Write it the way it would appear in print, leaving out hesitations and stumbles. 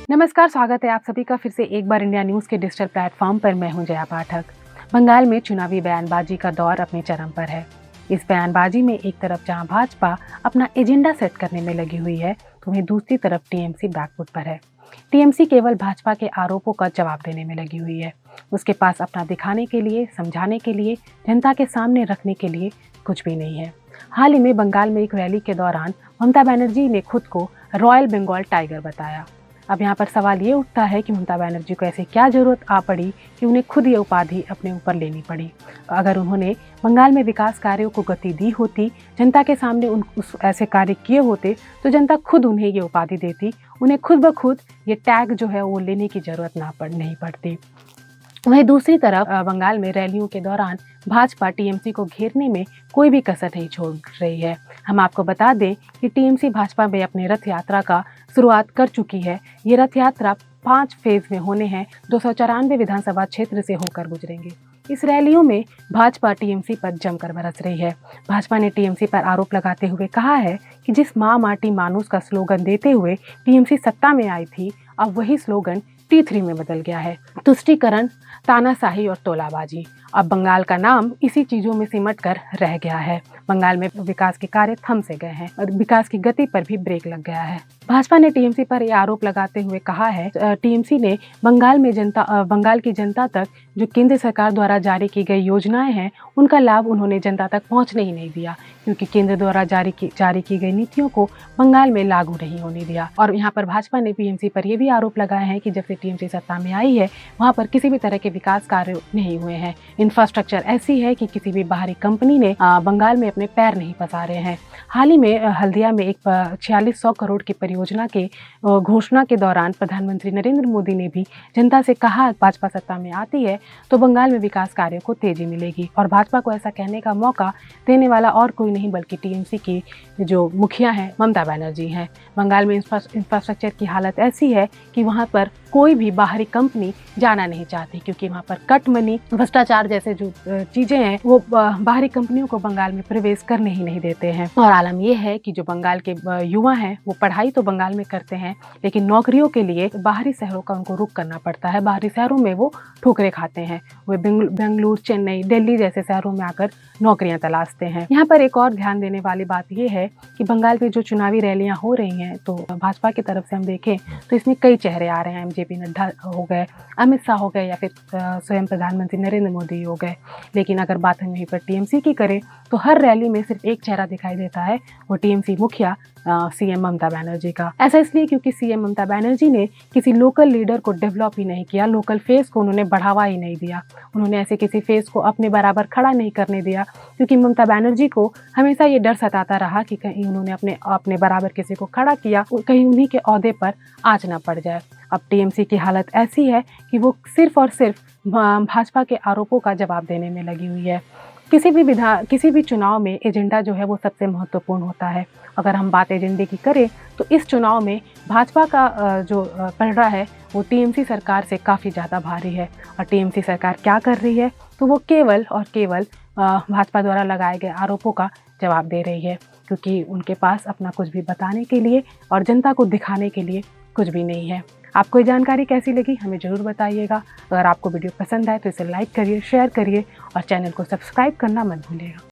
नमस्कार, स्वागत है आप सभी का फिर से एक बार इंडिया न्यूज़ के डिजिटल प्लेटफॉर्म पर। मैं हूं जया पाठक। बंगाल में चुनावी बयानबाजी का दौर अपने चरम पर है। इस बयानबाजी में एक तरफ जहां भाजपा अपना एजेंडा सेट करने में लगी हुई है, तो वहीं दूसरी तरफ टीएमसी बैकफुट पर है। टीएमसी केवल भाजपा के आरोपों का जवाब देने में लगी हुई है। उसके पास अपना दिखाने के लिए, समझाने के लिए, जनता के सामने रखने के लिए कुछ भी नहीं है। हाल ही में बंगाल में एक रैली के दौरान ममता बनर्जी ने खुद को रॉयल बंगाल टाइगर बताया। अब यहाँ पर सवाल ये उठता है कि ममता बनर्जी को ऐसे क्या जरूरत आ पड़ी कि उन्हें खुद ये उपाधि अपने ऊपर लेनी पड़ी। अगर उन्होंने बंगाल में विकास कार्यों को गति दी होती, जनता के सामने ऐसे कार्य किए होते, तो जनता खुद उन्हें ये उपाधि देती। उन्हें खुद ब खुद ये टैग जो है वो लेने की जरूरत नहीं पड़ती। वहीं दूसरी तरफ बंगाल में रैलियों के दौरान भाजपा टीएमसी को घेरने में कोई भी कसर नहीं छोड़ रही है। हम आपको बता दें कि टीएमसी भाजपा में अपने रथ यात्रा का शुरुआत कर चुकी है। ये रथ यात्रा 5 फेज में होने हैं, 294 विधानसभा क्षेत्र से होकर गुजरेंगे। इस रैलियों में भाजपा टीएमसी पर जमकर बरस रही है। भाजपा ने टीएमसी पर आरोप लगाते हुए कहा है कि जिस माँ माटी मानुस का स्लोगन देते हुए टीएमसी सत्ता में आई थी, अब वही स्लोगन T3 में बदल गया है। तुष्टीकरण, तानाशाही और तोलाबाजी। अब बंगाल का नाम इसी चीजों में सिमट कर रह गया है। बंगाल में विकास के कार्य थम से गए हैं और विकास की गति पर भी ब्रेक लग गया है। भाजपा ने टीएमसी पर यह आरोप लगाते हुए कहा है, टीएमसी ने बंगाल की जनता तक जो केंद्र सरकार द्वारा जारी की गई योजनाएं हैं, उनका लाभ उन्होंने जनता तक पहुंचने ही नहीं दिया, क्योंकि केंद्र द्वारा जारी की गई नीतियों को बंगाल में लागू नहीं होने दिया। और यहाँ पर भाजपा ने टीएमसी पर यह भी आरोप लगाया है कि जब से टीएमसी सत्ता में आई है, वहाँ पर किसी भी तरह के विकास कार्य नहीं हुए हैं। इंफ्रास्ट्रक्चर ऐसी है कि किसी भी बाहरी कंपनी ने बंगाल में अपने पैर नहीं पसारे हैं। हाल ही में हल्दिया में एक 4600 करोड़ की परियोजना के घोषणा के दौरान प्रधानमंत्री नरेंद्र मोदी ने भी जनता से कहा, भाजपा सत्ता में आती है तो बंगाल में विकास कार्यों को तेजी मिलेगी। और भाजपा को ऐसा कहने का मौका देने वाला और कोई नहीं बल्कि टीएमसी की जो मुखिया है ममता बनर्जी हैं। बंगाल में इंफ्रास्ट्रक्चर की हालत ऐसी है कि वहाँ पर कोई भी बाहरी कंपनी जाना नहीं चाहती, क्योंकि वहाँ पर कट मनी, भ्रष्टाचार जैसे जो चीजें हैं वो बाहरी कंपनियों को बंगाल में प्रवेश करने ही नहीं देते हैं। और आलम यह है कि जो बंगाल के युवा हैं वो पढ़ाई तो बंगाल में करते हैं, लेकिन नौकरियों के लिए बाहरी शहरों का उनको रुख करना पड़ता है। बाहरी शहरों में वो ठोकरें खाते हैं। वे बेंगलुरु, चेन्नई, दिल्ली जैसे शहरों में आकर नौकरियां तलाशते हैं। यहाँ पर एक और ध्यान देने वाली बात यह है कि बंगाल में जो चुनावी रैलियां हो रही हैं, तो भाजपा की तरफ से हम देखें तो इसमें कई चेहरे आ रहे हैं। जेपी नड्डा हो गए, अमित शाह हो गए, या फिर स्वयं प्रधानमंत्री नरेंद्र मोदी हो गए। लेकिन अगर बात हम यहीं पर टीएमसी की करें तो हर रैली में सिर्फ एक चेहरा दिखाई देता है, वो टीएमसी मुखिया सीएम ममता बनर्जी का। ऐसा इसलिए क्योंकि सीएम ममता बनर्जी ने किसी लोकल लीडर को डेवलप ही नहीं किया, लोकल फेस को उन्होंने बढ़ावा ही नहीं दिया। उन्होंने ऐसे किसी फेस को अपने बराबर खड़ा नहीं करने दिया, क्योंकि ममता बनर्जी को हमेशा ये डर सताता रहा कि कहीं उन्होंने अपने बराबर किसी को खड़ा किया, कहीं उन्हीं के ओहदे पर आँच न पड़ जाए। अब टीएमसी की हालत ऐसी है कि वो सिर्फ और सिर्फ भाजपा के आरोपों का जवाब देने में लगी हुई है। किसी भी चुनाव में एजेंडा जो है वो सबसे महत्वपूर्ण होता है। अगर हम बात एजेंडे की करें तो इस चुनाव में भाजपा का जो पलड़ा है वो टीएमसी सरकार से काफ़ी ज़्यादा भारी है। और टीएमसी सरकार क्या कर रही है, तो वो केवल और केवल भाजपा द्वारा लगाए गए आरोपों का जवाब दे रही है, क्योंकि उनके पास अपना कुछ भी बताने के लिए और जनता को दिखाने के लिए कुछ भी नहीं है। आपको ये जानकारी कैसी लगी हमें ज़रूर बताइएगा। अगर आपको वीडियो पसंद आए तो इसे लाइक करिए, शेयर करिए और चैनल को सब्सक्राइब करना मत भूलिएगा।